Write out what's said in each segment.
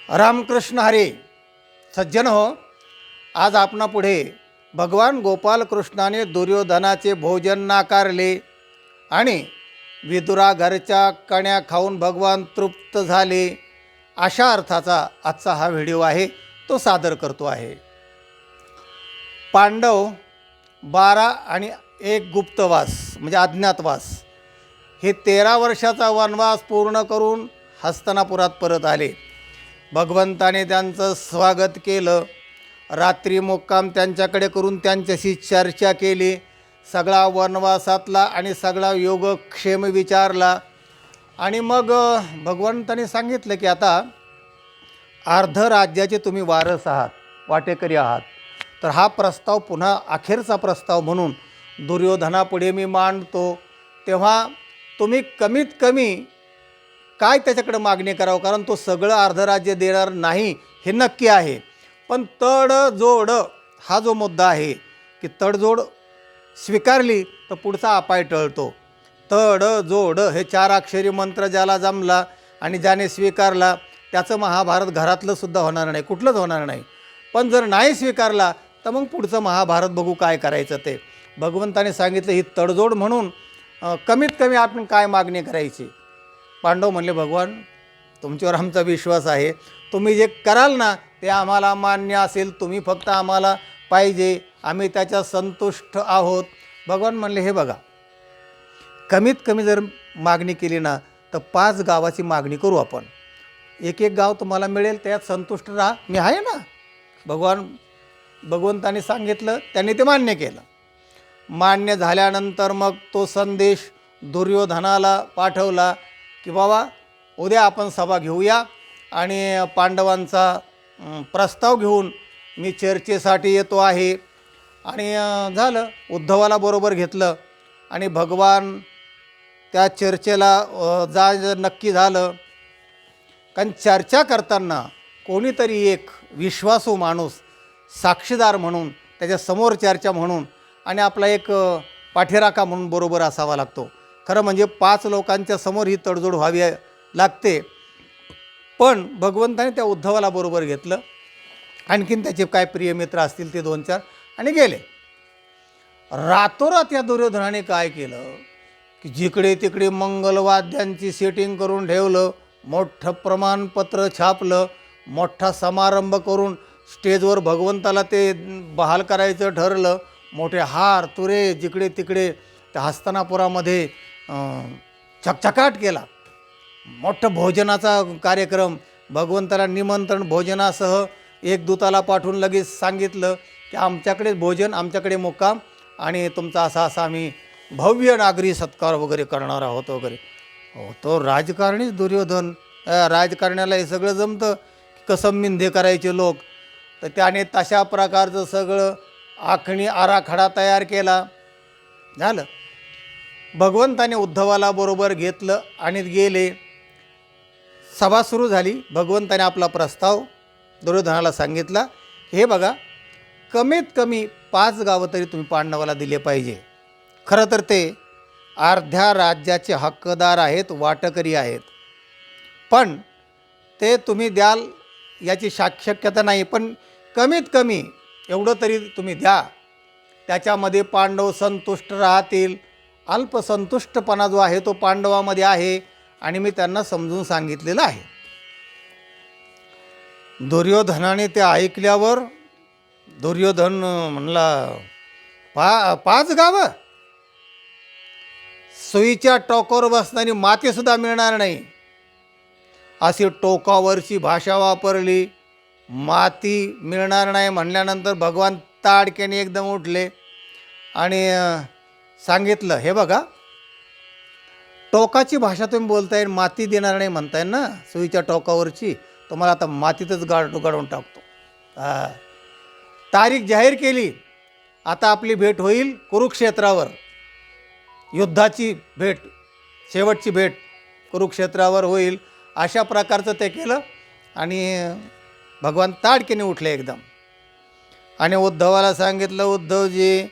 रामकृष्ण हरे. सज्जन हो, आज आपणा पुढे भगवान गोपालकृष्णाने दुर्योधनाचे भोजन नाकारले आणि विदुरा घरच्या कण्या खाऊन भगवान तृप्त झाले, अशा अर्थाचा आजचा हा व्हिडिओ आहे. तो सादर करतो आहे. पांडव 12 आणि 1 गुप्तवास म्हणजे अज्ञातवास हे 13 वर्षाचा वनवास पूर्ण करून हस्तिनापुरात परत आले. भगवंताने त्यांचं स्वागत केलं. रात्री मुक्काम त्यांच्याकडे करून त्यांच्याशी चर्चा केली. सगळा वनवासातला आणि सगळा योगक्षेम विचारला आणि मग भगवंताने सांगितलं की आता अर्ध राज्याचे तुम्ही वारस आहात, वाटेकरी आहात. तर हा प्रस्ताव पुन्हा अखेरचा प्रस्ताव म्हणून दुर्योधनापुढे मी मांडतो. तेव्हा तुम्ही कमीत कमी काय त्याच्याकडे मागणी करावं, कारण तो सगळं अर्धराज्य देणार नाही हे नक्की आहे. पण तडजोड हा जो मुद्दा आहे की तडजोड स्वीकारली तर पुढचा अपाय टळतो. तडजोड हे 4 अक्षरी मंत्र ज्याला जमला आणि ज्याने स्वीकारला त्याचं महाभारत घरातलं सुद्धा होणार नाही, कुठलंच होणार नाही. पण जर नाही स्वीकारला तर मग पुढचं महाभारत बघू काय करायचं ते. भगवंताने सांगितलं ही तडजोड म्हणून कमीत कमी आपण काय मागणी करायची. पांडव म्हणले, भगवान तुमच्यावर आमचा विश्वास आहे, तुम्ही जे कराल ना ते आम्हाला मान्य असेल, तुम्ही फक्त आम्हाला पाहिजे, आम्ही त्याच्या संतुष्ट आहोत. भगवान म्हणले, हे बघा कमीत कमी जर मागणी केली ना तर 5 गावाची मागणी करू आपण. एक गाव तुम्हाला मिळेल, त्यात संतुष्ट राहा, मी आहे ना. भगवंताने सांगितलं, त्यांनी ते मान्य केलं. मान्य झाल्यानंतर मग तो संदेश दुर्योधनाला पाठवला की बाबा उद्या आपण सभा घेऊया आणि पांडवांचा प्रस्ताव घेऊन मी चर्चेसाठी येतो आहे. आणि झालं, उद्धवाला बरोबर घेतलं आणि भगवान त्या चर्चेला नक्की झालं. कारण चर्चा करताना कोणीतरी एक विश्वासू माणूस साक्षीदार म्हणून, त्याच्यासमोर चर्चा म्हणून आणि आपला एक पाठीराखा म्हणून बरोबर असावा लागतो. खरं म्हणजे 5 लोकांच्या समोर ही तडजोड व्हावी लागते. पण भगवंताने त्या उद्धवाला बरोबर घेतलं, आणखीन त्याचे काय प्रिय मित्र असतील ते 2-4 आणि गेले. रातोरात या दुर्योधनाने काय केलं की जिकडे तिकडे मंगलवाद्यांची सेटिंग करून ठेवलं, मोठं प्रमाणपत्र छापलं, मोठा समारंभ करून स्टेजवर भगवंताला ते बहाल करायचं ठरलं. मोठे हार तुरे जिकडे तिकडे त्या हस्तिनापुरामध्ये चकचकाट केला. मोठं भोजनाचा कार्यक्रम, भगवंताला निमंत्रण भोजनासह. एक दूताला पाठवून लगेच सांगितलं की आमच्याकडे भोजन, आमच्याकडे मुक्काम आणि तुमचा असा आम्ही भव्य नागरी सत्कार वगैरे करणार आहोत वगैरे. हो, तो राजकारणीच दुर्योधन. राजकारण्याला हे सगळं जमतं, कसं मिंधे करायचे लोक. तर त्याने तशा प्रकारचं सगळं आखणी आराखडा तयार केला. झालं, भगवंताने उद्धवाला बरोबर घेतलं आणि गेले. सभा सुरू झाली. भगवंताने आपला प्रस्ताव दुर्योधनाला सांगितला, हे बघा कमीत कमी 5 गावं तरी तुम्ही पांडवाला दिले पाहिजे. खरं तर ते अर्ध्या राज्याचे हक्कदार आहेत, वाटकरी आहेत, पण ते तुम्ही द्याल याची शक्यता नाही. पण कमीत कमी एवढं तरी तुम्ही द्या, त्याच्यामध्ये पांडव संतुष्ट राहतील. अल्पसंतुष्टपणा जो आहे तो पांडवामध्ये आहे आणि मी त्यांना समजून सांगितलेलं आहे. दुर्योधनाने ते ऐकल्यावर दुर्योधन म्हणला, 5 गावं? सुईच्या टोकावर बसणारी मातीसुद्धा मिळणार नाही, अशी टोकावरची भाषा वापरली. माती मिळणार नाही म्हणल्यानंतर भगवान ताडक्याने एकदम उठले आणि सांगितलं, हे बघा टोकाची भाषा तुम्ही बोलताय, माती देणार नाही म्हणताय ना सुईच्या टोकावरची, तुम्हाला आता मातीतच गाडून टाकतो. तारीख जाहीर केली. आता आपली भेट होईल कुरुक्षेत्रावर, युद्धाची भेट, शेवटची भेट कुरुक्षेत्रावर होईल. अशा प्रकारचं ते केलं आणि भगवान ताडकीने उठले एकदम आणि उद्धवाला सांगितलं, उद्धवजी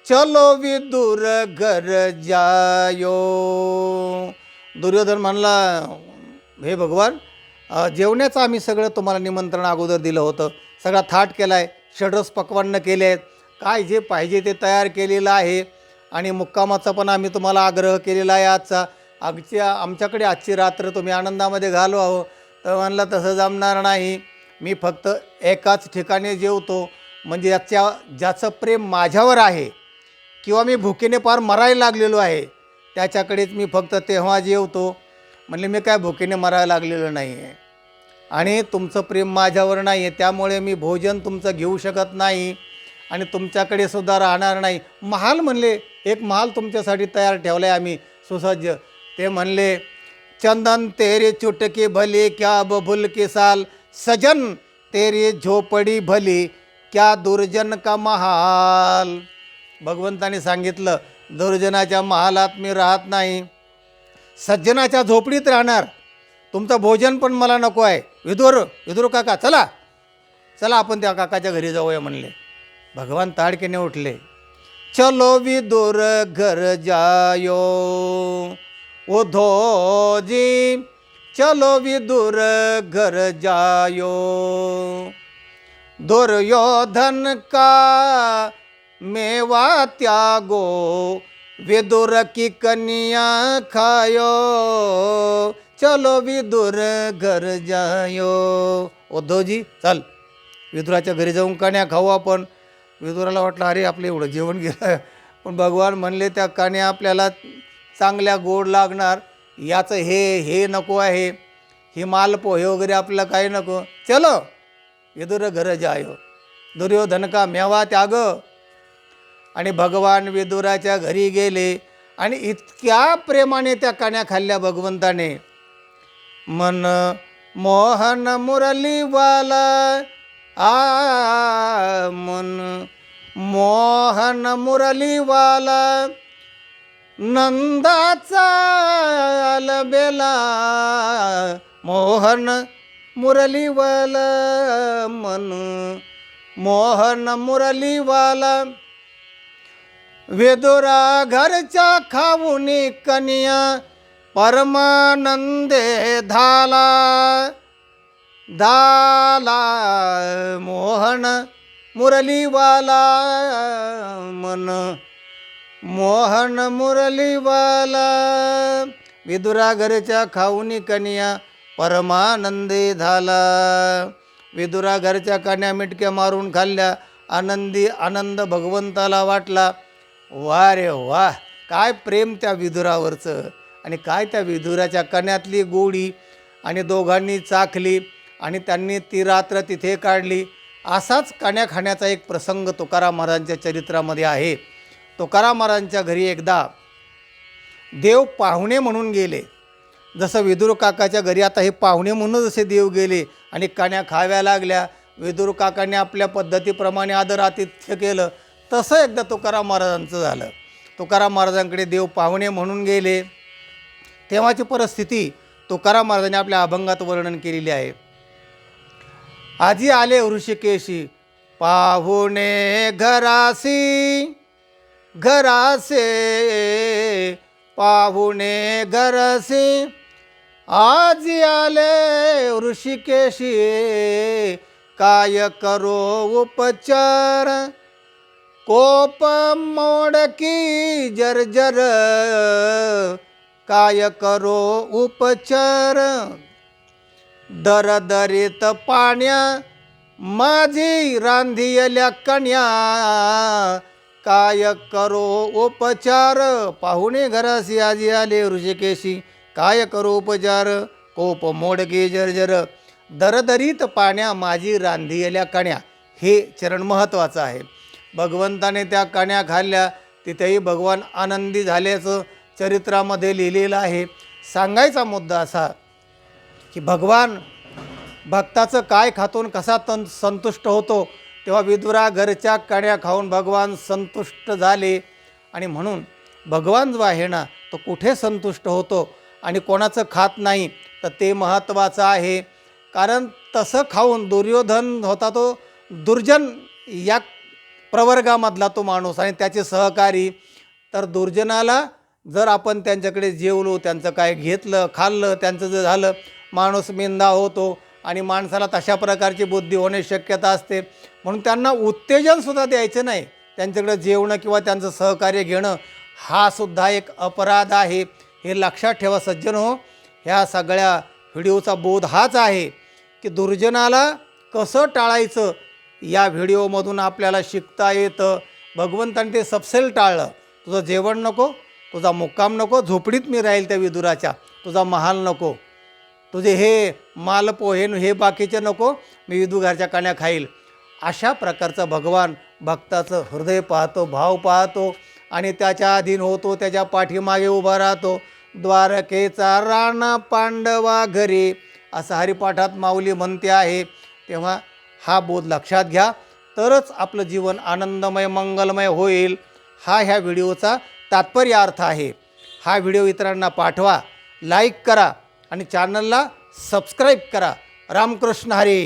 चलो विदुर घर जायो, दुर्योधन म्हणला, हे भगवान, जेवण्याचं आम्ही सगळं तुम्हाला निमंत्रण अगोदर दिलं होतं, सगळा थाट केला आहे, षड्रस पक्वान्न केले आहेत, काय जे पाहिजे ते तयार केलेलं आहे आणि मुक्कामाचा पण आम्ही तुम्हाला आग्रह केलेला आहे आजचा, आमच्याकडे आजची रात्र तुम्ही आनंदामध्ये घालवावं. तर म्हणलं तसं जमणार नाही, मी फक्त एकाच ठिकाणी जेवतो, म्हणजे ज्याचं प्रेम माझ्यावर आहे किंवा मी भुकेने पार मरायला लागलेलो आहे त्याच्याकडेच मी फक्त तेव्हा जेवतो. म्हणले मी काय भुकेने मरायला लागलेलो नाही आहे आणि तुमचं प्रेम माझ्यावर नाही आहे, त्यामुळे मी भोजन तुमचं घेऊ शकत नाही आणि तुमच्याकडे सुद्धा राहणार नाही. महाल म्हणले, एक महाल तुमच्यासाठी तयार ठेवला आहे आम्ही सुसज्ज. ते म्हणले, चंदन तेरे चुटकी भली क्या बबुल की साल, सजन तेरी झोपडी भली क्या दुर्जन का महाल. भगवंताने सांगितलं, दुर्जनाच्या महालात मी राहत नाही, सज्जनाच्या झोपडीत राहणार. तुमचं भोजन पण मला नको आहे. विदुर काका, चला आपण त्या काकाच्या घरी जाऊया म्हणले. भगवान ताडकीने उठले. चलो विदुर घर जायो उद्धवजी, चलो विदुर घर जायो, दुर्योधन का मेवा त्यागो, विदुर की कन्या खायो, चलो विदुर घर जायो. उद्धवजी चल, विदुराच्या घरी जाऊन कन्या खाऊ आपण. विदुराला वाटलं अरे आपलं एवढं जेवण गेलं, पण भगवान म्हणले त्या कन्या आपल्याला चांगल्या गोड लागणार, याचं हे नको आहे, हे मालपोहे वगैरे आपल्याला काही नको, चलो विदुर घर जायो, दुर्योधन का मेवा त्याग. आणि भगवान विदुराच्या घरी गेले आणि इतक्या प्रेमाने त्या कन्या खाल्ल्या भगवंताने. मन मोहन मुरलीवाला, मन मोहन मुरलीवाला, नंदाचा अलबेला, मोहन मुरलीवाला, मन मोहन मुरलीवाला, विदुरा घरच्या खाऊनी कन्या परमानंदे धाला, मोहन मुरलीवाला, मन मोहन मुरलीवाला, विदुरा घरच्या खाऊनी कन्या परमानंदे झाला. विदुरा घरच्या कन्या मिटक्या मारून खाल्ल्या, आनंद भगवंताला वाटला. वा रे वा, काय प्रेम त्या विदुरावरचं आणि काय त्या विदुराच्या कन्यातली गोडी. आणि दोघांनी चाखली आणि त्यांनी ती रात्र तिथे काढली. असाच कन्या खाण्याचा एक प्रसंग तुकाराम महाराजांच्या चरित्रामध्ये आहे. तुकाराम महाराजांच्या घरी एकदा देव पाहुणे म्हणून गेले. जसं विदुर काकाच्या घरी आता हे पाहुणे म्हणून जसे देव गेले आणि कन्या खाव्या लागल्या, विदुर काकाने आपल्या पद्धतीप्रमाणे आदर आतिथ्य केलं, तसं एकदा तुकाराम महाराजांचं झालं. तुकाराम महाराजांकडे देव पाहुणे म्हणून गेले. तेव्हाची परिस्थिती तुकाराम महाराजांनी आपल्या अभंगात वर्णन केलेली आहे. आजी आले ऋषिकेशी, पाहुणे घरासी, घरासे पाहुणे घरासी, आजी आले ऋषिकेशी, काय करो उपचार, कोप मोडकी जर्जर, काय करो उपचार, दरदरीत पाण्या माझी रांधियल्या कन्या, काय करो उपचार, पाहुणे घरासी आजी आले ऋषिकेशी, काय करो उपचार, कोप मोडकी जर्जर, दरदरीत पाण्या माझी रांधियल्या कन्या. हे चरण महत्त्वाचं आहे. भगवंताने त्या कन्या खाल्ल्या, तिथेही भगवान आनंदी झाल्याचं चरित्रामध्ये लिहिलेलं आहे. सांगायचा मुद्दा असा की भगवान भक्ताचं काय खातून कसा संतुष्ट होतो, तेव्हा विदुरा घरच्या कन्या खाऊन भगवान संतुष्ट झाले. आणि म्हणून भगवान जो आहे ना, तो कुठे संतुष्ट होतो आणि कोणाचं खात नाही, तर ते महत्त्वाचं आहे. कारण तसं खाऊन दुर्योधन होता तो दुर्जन या प्रवर्गामधला तो माणूस आणि त्याचे सहकारी. तर दुर्जनाला जर आपण त्यांच्याकडे जेवलो, त्यांचं काय घेतलं खाल्लं, त्यांचं जर झालं, माणूस मेंदा होतो आणि माणसाला तशा प्रकारची बुद्धी होण्याची शक्यता असते. म्हणून त्यांना उत्तेजनसुद्धा द्यायचं नाही. त्यांच्याकडे जेवणं किंवा त्यांचं सहकार्य घेणं हा सुद्धा एक अपराध आहे. हे लक्षात ठेवा सज्जनो. ह्या सगळ्या व्हिडिओचा बोध हाच आहे की दुर्जनाला कसं टाळायचं या व्हिडिओमधून आपल्याला शिकता येतं. भगवंताने ते सपसेल टाळलं. तुझं जेवण नको, तुझा मुक्काम नको, झोपडीत मी राहील त्या विदुराच्या, तुझा महाल नको, तुझे हे मालपोहे हे बाकीचे नको, मी विदुघरच्या काण्या खाईल. अशा प्रकारचा भगवान भक्ताचं हृदय पाहतो, भाव पाहतो आणि त्याच्या अधीन होतो, त्याच्या पाठीमागे उभा राहतो. द्वारकेचा राणा पांडवा घरी असं हरिपाठात माऊली म्हणते आहे. तेव्हा हा बोध लक्षात घ्या, तरच आपलं जीवन आनंदमय मंगलमय होईल. हा ह्या व्हिडिओचा तात्पर्य अर्थ आहे. हा व्हिडिओ इतरांना पाठवा, लाईक करा आणि चॅनलला सबस्क्राईब करा. रामकृष्ण हरी.